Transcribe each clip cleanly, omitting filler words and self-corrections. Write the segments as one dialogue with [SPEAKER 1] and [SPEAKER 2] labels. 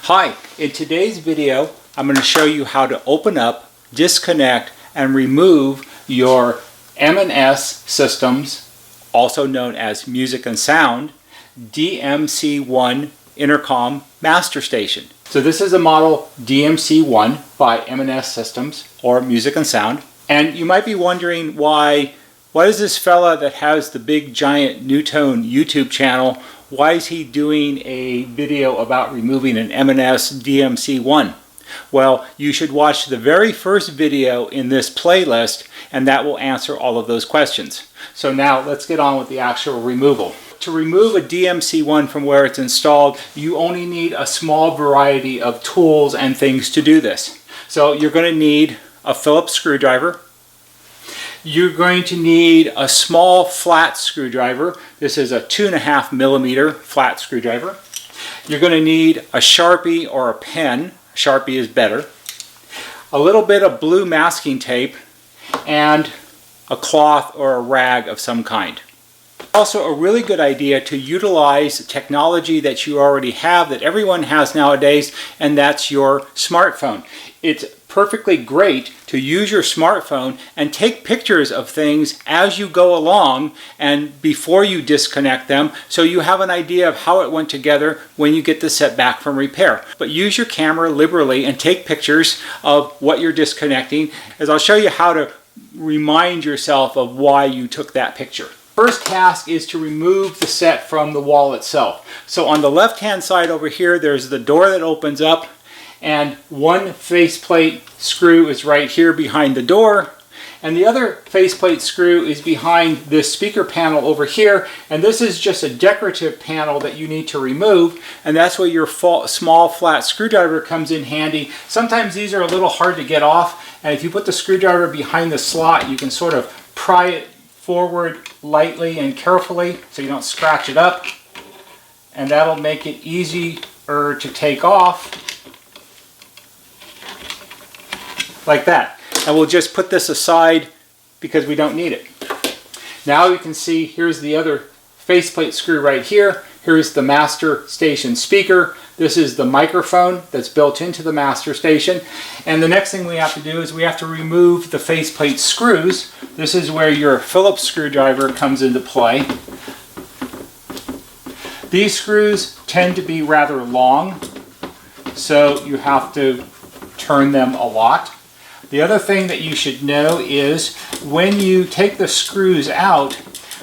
[SPEAKER 1] Hi, in today's video I'm going to show you how to open up, disconnect, and remove your M&S systems, also known as music and sound, DMC1 Intercom master station. So this is a model DMC1 by M&S Systems, or Music and Sound. And you might be wondering why is this fella that has the big giant NuTone YouTube channel, why is he doing a video about removing an M&S DMC1? Well, you should watch the very first video in this playlist and that will answer all of those questions. So now let's get on with the actual removal. To remove a DMC1 from where it's installed, you only need a small variety of tools and things to do this. So you're going to need a Phillips screwdriver. You're going to need a small flat screwdriver. This is a 2.5 millimeter flat screwdriver. You're going to need a Sharpie or a pen. Sharpie is better. A little bit of blue masking tape and a cloth or a rag of some kind. Also a really good idea to utilize technology that you already have, that everyone has nowadays, and that's your smartphone. It's perfectly great to use your smartphone and take pictures of things as you go along and before you disconnect them, so you have an idea of how it went together when you get the set back from repair. But use your camera liberally and take pictures of what you're disconnecting, as I'll show you how to remind yourself of why you took that picture. First task is to remove the set from the wall itself. So on the left hand side over here, there's the door that opens up, and one faceplate screw is right here behind the door, and the other faceplate screw is behind this speaker panel over here, and this is just a decorative panel that you need to remove, and that's where your small flat screwdriver comes in handy. Sometimes these are a little hard to get off, and if you put the screwdriver behind the slot, you can sort of pry it forward lightly and carefully so you don't scratch it up, and that'll make it easier to take off like that. And we'll just put this aside because we don't need it. Now you can see here's the other faceplate screw right here. Here's the master station speaker. This is the microphone that's built into the master station. And the next thing we have to do is we have to remove the faceplate screws. This is where your Phillips screwdriver comes into play. These screws tend to be rather long, so you have to turn them a lot. The other thing that you should know is when you take the screws out,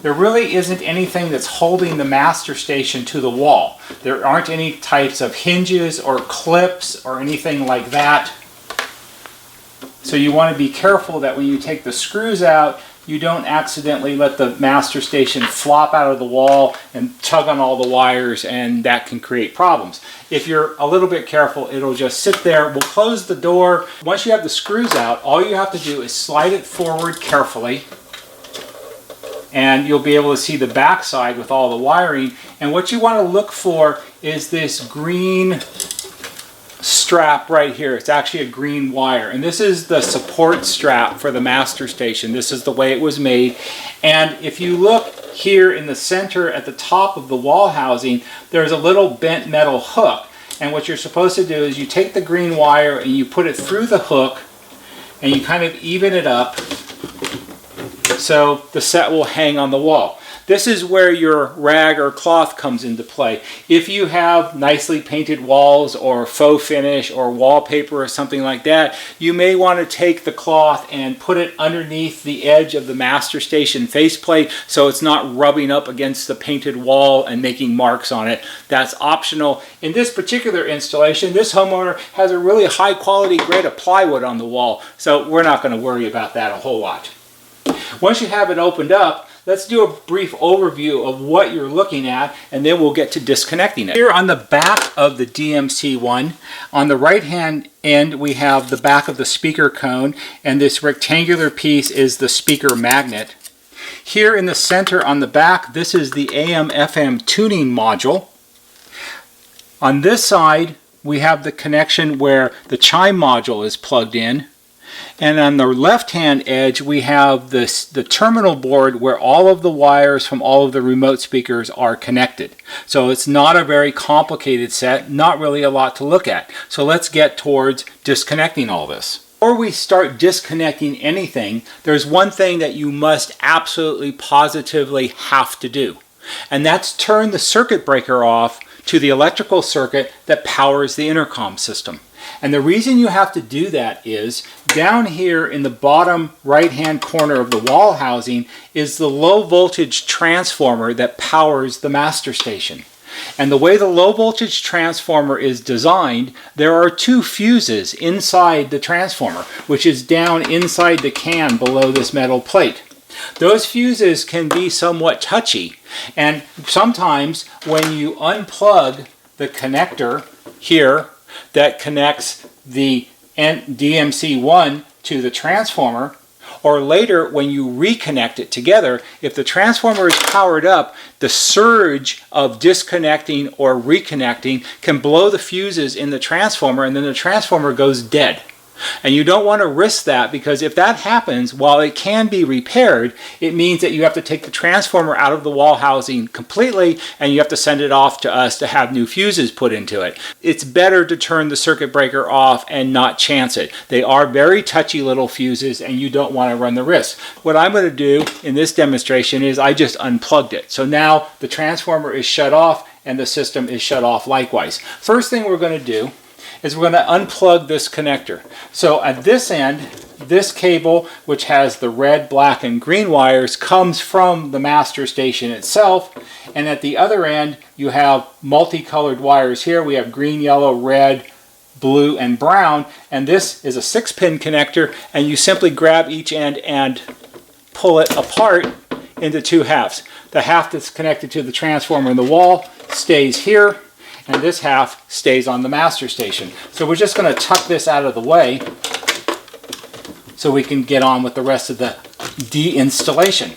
[SPEAKER 1] there really isn't anything that's holding the master station to the wall. There aren't any types of hinges or clips or anything like that. So you want to be careful that when you take the screws out, you don't accidentally let the master station flop out of the wall and tug on all the wires, and that can create problems. If you're a little bit careful, it'll just sit there. We'll close the door. Once you have the screws out, all you have to do is slide it forward carefully, and you'll be able to see the back side with all the wiring. And what you want to look for is this green strap right here. It's actually a green wire, and this is the support strap for the master station. This is the way it was made. And if you look here in the center at the top of the wall housing, there's a little bent metal hook, and what you're supposed to do is you take the green wire and you put it through the hook and you kind of even it up so the set will hang on the wall. This is where your rag or cloth comes into play. If you have nicely painted walls or faux finish or wallpaper or something like that, you may want to take the cloth and put it underneath the edge of the master station faceplate so it's not rubbing up against the painted wall and making marks on it. That's optional. In this particular installation, this homeowner has a really high quality grade of plywood on the wall, so we're not going to worry about that a whole lot. Once you have it opened up, let's do a brief overview of what you're looking at, and then we'll get to disconnecting it. Here on the back of the DMC1, on the right hand end we have the back of the speaker cone, and this rectangular piece is the speaker magnet. Here in the center on the back, this is the AM/FM tuning module. On this side we have the connection where the chime module is plugged in. And on the left-hand edge, we have the terminal board where all of the wires from all of the remote speakers are connected. So it's not a very complicated set, not really a lot to look at. So let's get towards disconnecting all this. Before we start disconnecting anything, there's one thing that you must absolutely positively have to do. And that's turn the circuit breaker off to the electrical circuit that powers the intercom system. And the reason you have to do that is down here in the bottom right hand corner of the wall housing is the low voltage transformer that powers the master station. And the way the low voltage transformer is designed, there are two fuses inside the transformer, which is down inside the can below this metal plate. Those fuses can be somewhat touchy, and sometimes when you unplug the connector here that connects the DMC1 to the transformer, or later when you reconnect it together, if the transformer is powered up, the surge of disconnecting or reconnecting can blow the fuses in the transformer, and then the transformer goes dead. And you don't want to risk that, because if that happens, while it can be repaired, it means that you have to take the transformer out of the wall housing completely and you have to send it off to us to have new fuses put into it. It's better to turn the circuit breaker off and not chance it. They are very touchy little fuses and you don't want to run the risk. What I'm going to do in this demonstration is I just unplugged it. So now the transformer is shut off and the system is shut off likewise. First thing we're going to do is we're going to unplug this connector. So at this end, this cable, which has the red, black, and green wires, comes from the master station itself. And at the other end, you have multicolored wires here. We have green, yellow, red, blue, and brown. And this is a 6-pin connector, and you simply grab each end and pull it apart into two halves. The half that's connected to the transformer in the wall stays here, and this half stays on the master station. So we're just going to tuck this out of the way so we can get on with the rest of the de-installation.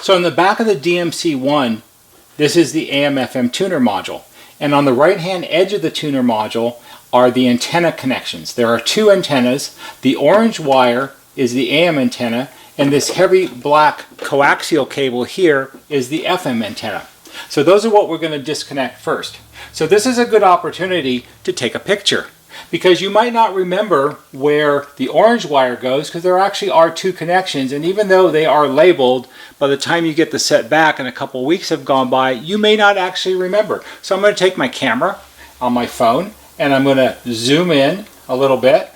[SPEAKER 1] So in the back of the DMC1, this is the AM/FM tuner module. And on the right-hand edge of the tuner module are the antenna connections. There are two antennas. The orange wire is the AM antenna, and this heavy black coaxial cable here is the FM antenna. So those are what we're going to disconnect first. So this is a good opportunity to take a picture, because you might not remember where the orange wire goes, because there actually are two connections, and even though they are labeled, by the time you get the set back and a couple weeks have gone by, you may not actually remember. So I'm going to take my camera on my phone and I'm going to zoom in a little bit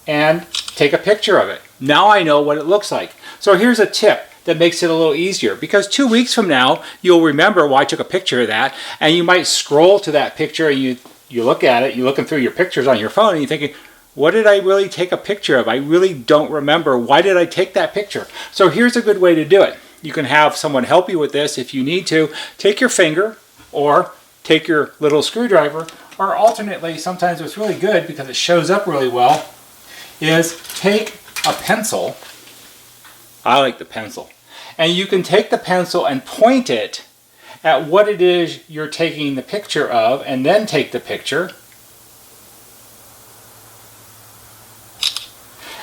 [SPEAKER 1] and take a picture of it. Now I know what it looks like. So here's a tip that makes it a little easier, because 2 weeks from now you'll remember, well, I took a picture of that, and you might scroll to that picture and you look at it, you're looking through your pictures on your phone and you're thinking, what did I really take a picture of? I really don't remember. Why did I take that picture? So here's a good way to do it. You can have someone help you with this if you need to. Take your finger or take your little screwdriver, or alternately, sometimes what's really good because it shows up really well, is take a pencil. I like the pencil. And you can take the pencil and point it at what it is you're taking the picture of, and then take the picture.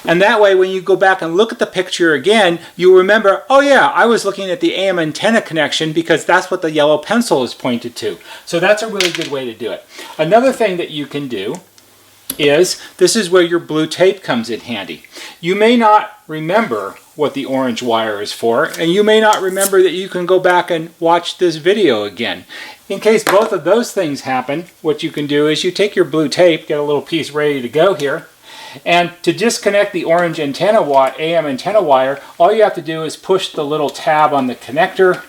[SPEAKER 1] And that way, when you go back and look at the picture again, you'll remember, oh yeah, I was looking at the AM antenna connection because that's what the yellow pencil is pointed to. So that's a really good way to do it. Another thing that you can do is, this is where your blue tape comes in handy. You may not remember what the orange wire is for, and you may not remember that you can go back and watch this video again. In case both of those things happen, what you can do is you take your blue tape, get a little piece ready to go here, and to disconnect the orange antenna AM antenna wire, all you have to do is push the little tab on the connector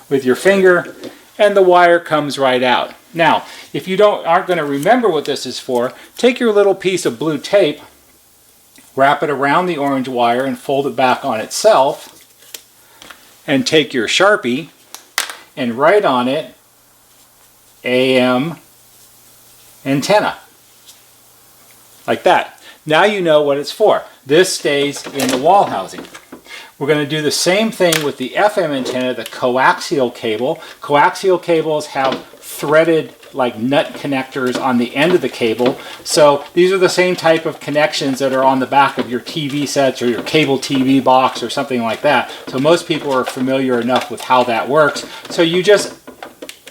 [SPEAKER 1] with your finger, and the wire comes right out. Now, if you aren't going to remember what this is for, take your little piece of blue tape, wrap it around the orange wire and fold it back on itself, and take your Sharpie and write on it AM antenna, like that. Now you know what it's for. This stays in the wall housing. We're going to do the same thing with the FM antenna, the coaxial cable. Coaxial cables have threaded like nut connectors on the end of the cable. So these are the same type of connections that are on the back of your TV sets or your cable TV box or something like that. So most people are familiar enough with how that works. So you just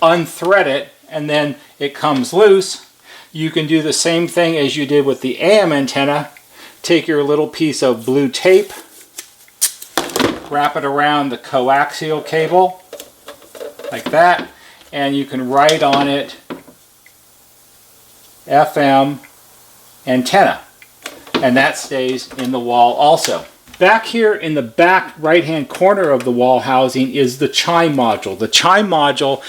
[SPEAKER 1] unthread it and then it comes loose. You can do the same thing as you did with the AM antenna. Take your little piece of blue tape, wrap it around the coaxial cable like that, and you can write on it FM antenna, and that stays in the wall also. Back here in the back right hand corner of the wall housing is the chime module. The chime module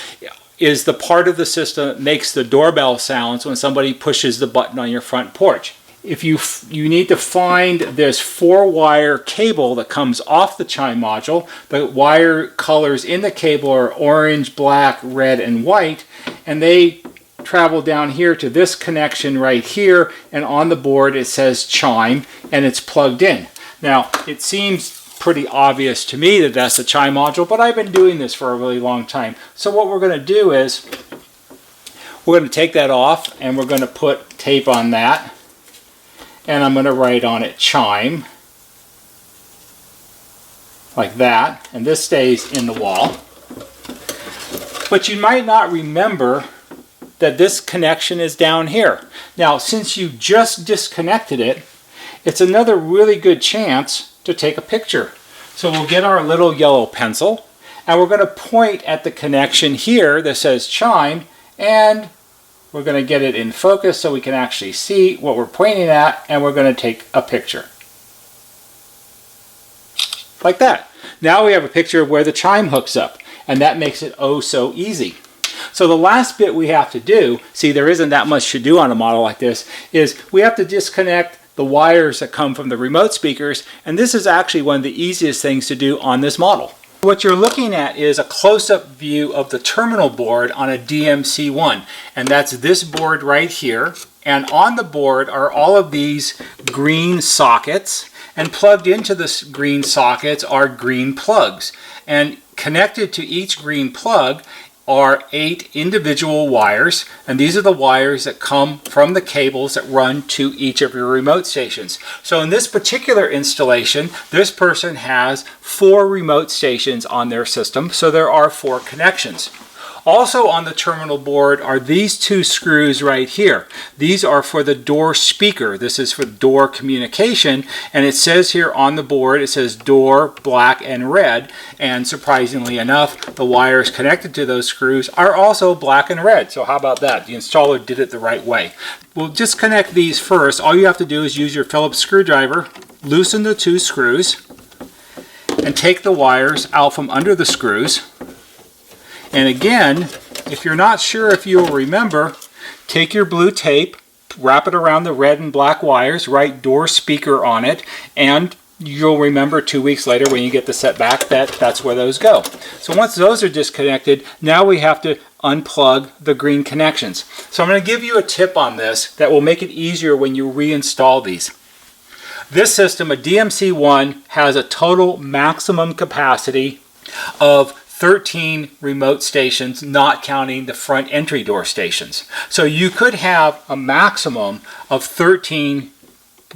[SPEAKER 1] is the part of the system that makes the doorbell sounds when somebody pushes the button on your front porch. If you need to find this 4-wire cable that comes off the chime module. The wire colors in the cable are orange, black, red, and white, and they travel down here to this connection right here, and on the board it says chime, and it's plugged in. Now, it seems pretty obvious to me that that's the chime module, but I've been doing this for a really long time. So what we're going to do is we're going to take that off, and we're going to put tape on that. And I'm going to write on it chime, like that, and this stays in the wall. But you might not remember that this connection is down here. Now, since you just disconnected it, it's another really good chance to take a picture. So we'll get our little yellow pencil, and we're going to point at the connection here that says chime, and we're going to get it in focus so we can actually see what we're pointing at, and we're going to take a picture. Like that. Now we have a picture of where the chime hooks up, and that makes it oh so easy. So the last bit we have to do, see, there isn't that much to do on a model like this, is we have to disconnect the wires that come from the remote speakers, and this is actually one of the easiest things to do on this model. What you're looking at is a close-up view of the terminal board on a DMC1, and that's this board right here. And on the board are all of these green sockets, and plugged into the green sockets are green plugs. And connected to each green plug are 8 individual wires, and these are the wires that come from the cables that run to each of your remote stations. So in this particular installation, this person has 4 remote stations on their system, so there are 4 connections. Also on the terminal board are these 2 screws right here. These are for the door speaker. This is for door communication, and it says here on the board, it says door, black, and red, and surprisingly enough, the wires connected to those screws are also black and red. So how about that? The installer did it the right way. We'll disconnect these first. All you have to do is use your Phillips screwdriver, loosen the 2 screws, and take the wires out from under the screws. And again, if you're not sure if you'll remember, take your blue tape, wrap it around the red and black wires, write door speaker on it, and you'll remember 2 weeks later when you get the set back that that's where those go. So once those are disconnected, now we have to unplug the green connections. So I'm going to give you a tip on this that will make it easier when you reinstall these. This system, a DMC1, has a total maximum capacity of 13 remote stations, not counting the front entry door stations. So you could have a maximum of 13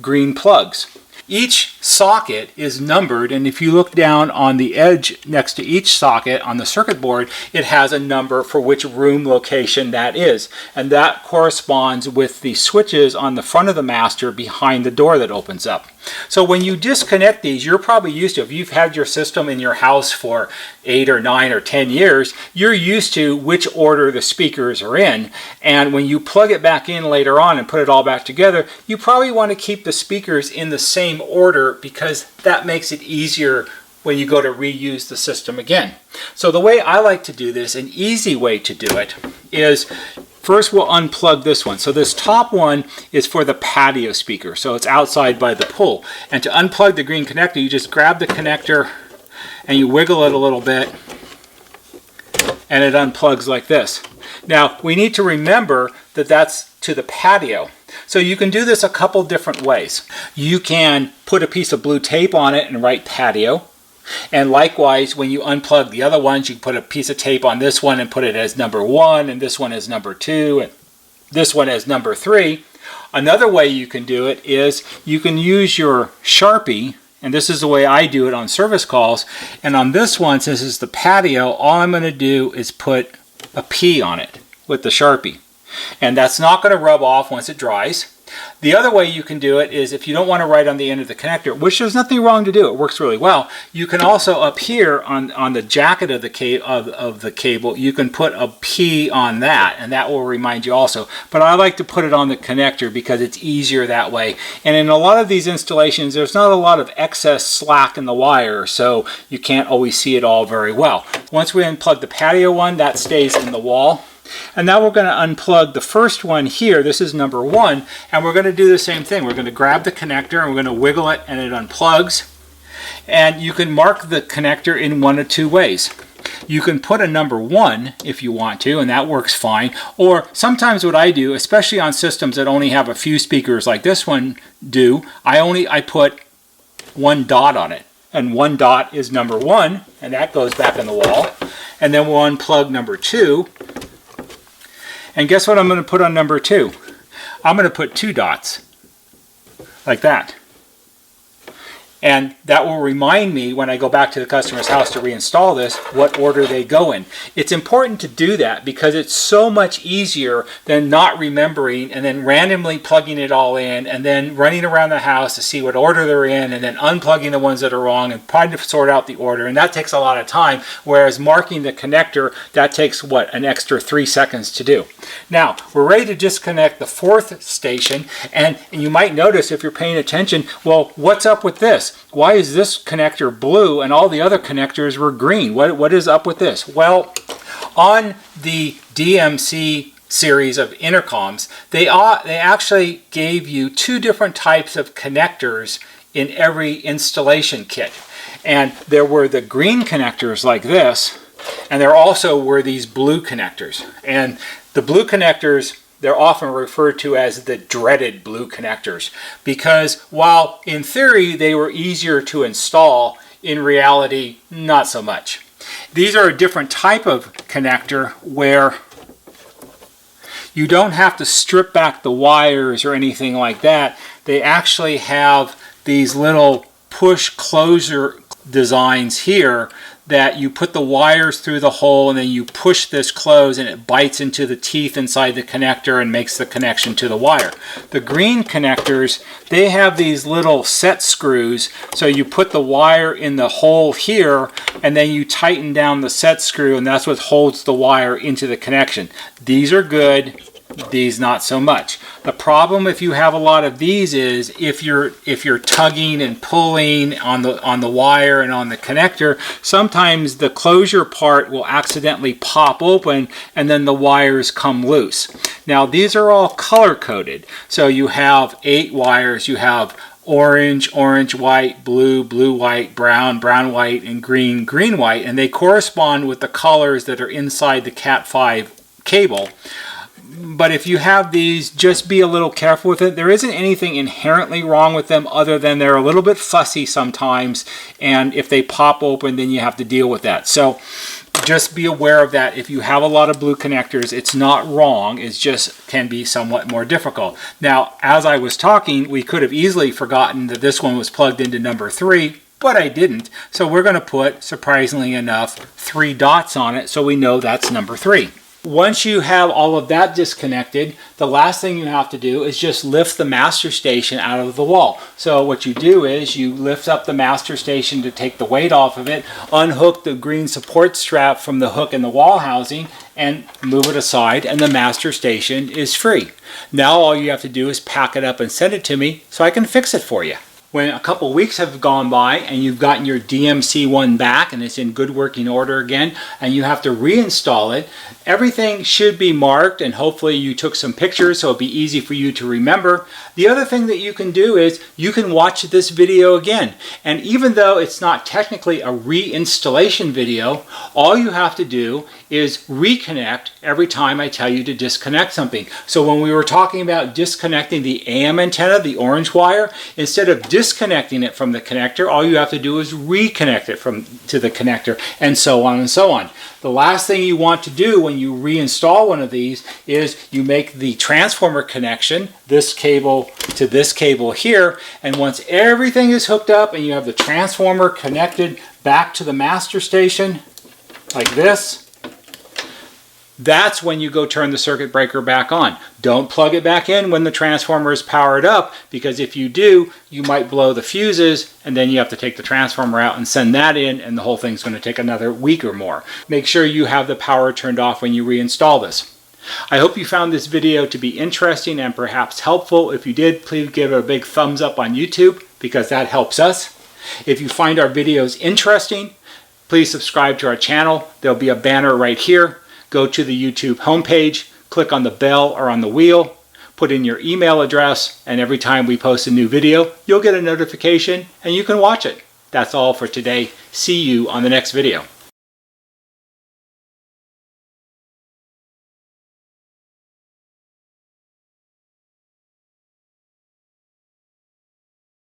[SPEAKER 1] green plugs. Each socket is numbered, and if you look down on the edge next to each socket on the circuit board, it has a number for which room location that is. And that corresponds with the switches on the front of the master behind the door that opens up. So when you disconnect these, you're probably used to, if you've had your system in your house for 8 or 9 or 10 years, you're used to which order the speakers are in. And when you plug it back in later on and put it all back together, you probably want to keep the speakers in the same order because that makes it easier when you go to reuse the system again. So the way I like to do this, an easy way to do it, is first we'll unplug this one. So this top one is for the patio speaker, so it's outside by the pool. And to unplug the green connector, you just grab the connector and you wiggle it a little bit, and it unplugs like this. Now we need to remember that that's to the patio. So you can do this a couple different ways. You can put a piece of blue tape on it and write patio. And likewise, when you unplug the other ones, you put a piece of tape on this one and put it as number 1, and this one as number 2, and this one as number 3. Another way you can do it is you can use your Sharpie, and this is the way I do it on service calls. And on this one, since it's the patio, all I'm going to do is put a P on it with the Sharpie. And that's not going to rub off once it dries. The other way you can do it is if you don't want to write on the end of the connector, which there's nothing wrong to do, it works really well. You can also up here on the jacket of the cable, you can put a P on that, and that will remind you also. But I like to put it on the connector because it's easier that way. And in a lot of these installations, there's not a lot of excess slack in the wire, so you can't always see it all very well. Once we unplug the patio one, that stays in the wall. And now we're going to unplug the first one here. This is number 1, and we're going to do the same thing. We're going to grab the connector and we're going to wiggle it, and it unplugs. And you can mark the connector in one of two ways. You can put a number 1 if you want to, and that works fine. Or sometimes what I do, especially on systems that only have a few speakers like this one do, I put 1 dot on it. And 1 dot is number 1, and that goes back in the wall. And then we'll unplug number 2. And guess what I'm going to put on number 2? I'm going to put 2 dots, like that. And that will remind me when I go back to the customer's house to reinstall this, what order they go in. It's important to do that because it's so much easier than not remembering and then randomly plugging it all in and then running around the house to see what order they're in and then unplugging the ones that are wrong and trying to sort out the order. And that takes a lot of time, whereas marking the connector, that takes, what, an extra 3 seconds to do. Now, we're ready to disconnect the 4th station, and you might notice if you're paying attention, well, what's up with this? Why is this connector blue and all the other connectors were green? What is up with this? Well, on the DMC series of intercoms, they actually gave you 2 different types of connectors in every installation kit. And there were the green connectors like this, and there also were these blue connectors. And the blue connectors, they're often referred to as the dreaded blue connectors because while in theory they were easier to install, in reality not so much. These are a different type of connector where you don't have to strip back the wires or anything like that. They actually have these little push closure designs here that you put the wires through the hole and then you push this close and it bites into the teeth inside the connector and makes the connection to the wire. The green connectors, they have these little set screws, so you put the wire in the hole here and then you tighten down the set screw, and that's what holds the wire into the connection. These are good, these not so much. The problem if you have a lot of these is if you're tugging and pulling on the wire and on the connector, sometimes the closure part will accidentally pop open and then the wires come loose. Now these are all color coded. So you have 8 wires, you have orange, orange, white, blue, blue, white, brown, brown, white, and green, green, white, and they correspond with the colors that are inside the Cat5 cable. But if you have these, just be a little careful with it. There isn't anything inherently wrong with them other than they're a little bit fussy sometimes, and if they pop open, then you have to deal with that. So just be aware of that. If you have a lot of blue connectors, it's not wrong, it just can be somewhat more difficult. Now, as I was talking, we could have easily forgotten that this one was plugged into number 3, but I didn't. So we're going to put, surprisingly enough, 3 dots on it so we know that's number 3. Once you have all of that disconnected, the last thing you have to do is just lift the master station out of the wall. So what you do is you lift up the master station to take the weight off of it, unhook the green support strap from the hook in the wall housing, and move it aside, and the master station is free. Now all you have to do is pack it up and send it to me so I can fix it for you. When a couple weeks have gone by and you've gotten your DMC1 back and it's in good working order again and you have to reinstall it, everything should be marked, and hopefully you took some pictures so it'll be easy for you to remember. The other thing that you can do is you can watch this video again, and even though it's not technically a reinstallation video, all you have to do is reconnect every time I tell you to disconnect something. So when we were talking about disconnecting the AM antenna, the orange wire, instead of disconnecting disconnecting it from the connector, all you have to do is reconnect it to the connector, and so on and so on. The last thing you want to do when you reinstall one of these is you make the transformer connection, this cable to this cable here, and once everything is hooked up and you have the transformer connected back to the master station, like this, that's when you go turn the circuit breaker back on. Don't plug it back in when the transformer is powered up, because if you do, you might blow the fuses, and then you have to take the transformer out and send that in, and the whole thing's going to take another week or more. Make sure you have the power turned off when you reinstall this. I hope you found this video to be interesting and perhaps helpful. If you did, please give it a big thumbs up on YouTube, because that helps us. If you find our videos interesting, please subscribe to our channel. There'll be a banner right here. Go to the YouTube homepage, click on the bell or on the wheel, put in your email address, and every time we post a new video, you'll get a notification and you can watch it. That's all for today. See you on the next video.